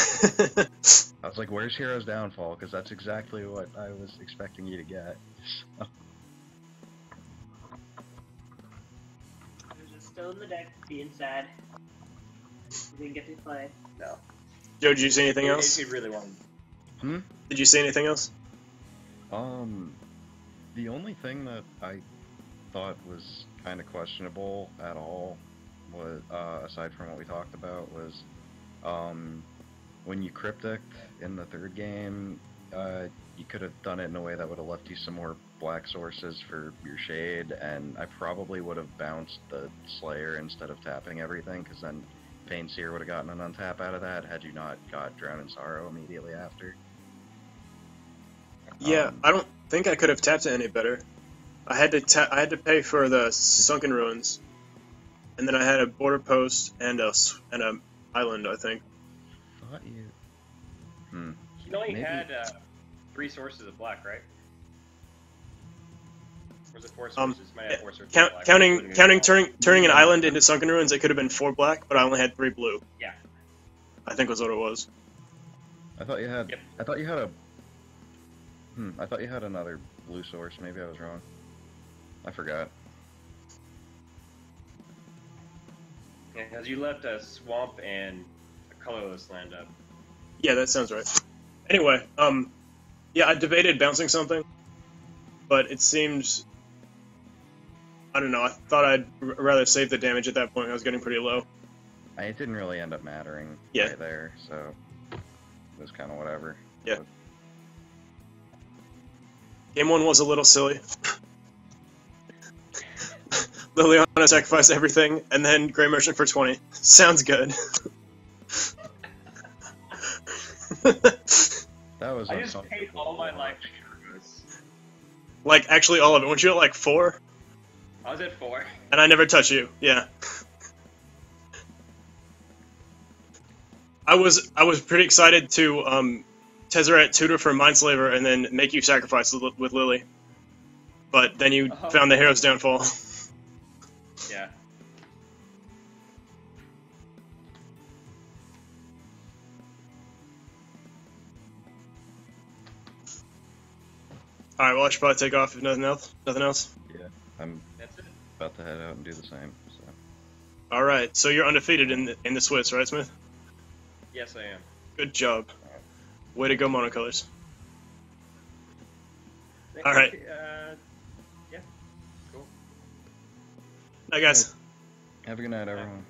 I was like, where's Hero's Downfall? Because that's exactly what I was expecting you to get. There's just still in the deck, being sad. You didn't get to play. No. Joe, did you see anything else? He really wanted. Did you see anything else? The only thing that I thought was kind of questionable at all was, aside from what we talked about, was when you cryptic in the 3rd game, you could have done it in a way that would have left you some more black sources for your Shade, and I probably would have bounced the Slayer instead of tapping everything, because then Painseer would have gotten an untap out of that had you not got Drown in Sorrow immediately after. Yeah, I don't think I could have tapped it any better. I had to pay for the Sunken Ruins, and then I had a border post and a island, I think. Thought you. You only Maybe. had 3 sources of black, right? Was it 4 Um, sources? Might have 4 sources. Count, black. counting turning an island into sunken ruins, it could have been 4 black, but I only had 3 blue. Yeah. I think was what it was. I thought you had. Yep. I thought you had a. I thought you had another blue source. Maybe I was wrong. I forgot. Yeah, because you left a swamp and a colorless land up. Yeah, that sounds right. Anyway, yeah, I debated bouncing something, but it seems, I don't know, I thought I'd rather save the damage at that point. I was getting pretty low. It didn't really end up mattering Yeah. right there, so it was kind of whatever. Yeah. But Game 1 was a little silly. Liliana sacrificed everything, and then Grey Merchant for 20. Sounds good. that was. I just paid all my life. Like, actually all of it. Weren't you at like 4? I was at 4. And I never touch you, yeah. I was pretty excited to Tezzerator tutor for Mindslaver and then make you sacrifice with Lily. But then you found the hero's downfall. Yeah. Alright, well I should probably take off if nothing else. Nothing else? Yeah, I'm That's it. about to head out and do the same. So. Alright, so you're undefeated in the Swiss, right, Smith? Yes, I am. Good job. Way to go, monocolors. Alright. Yeah. Cool. Bye, guys. Have a good night, everyone.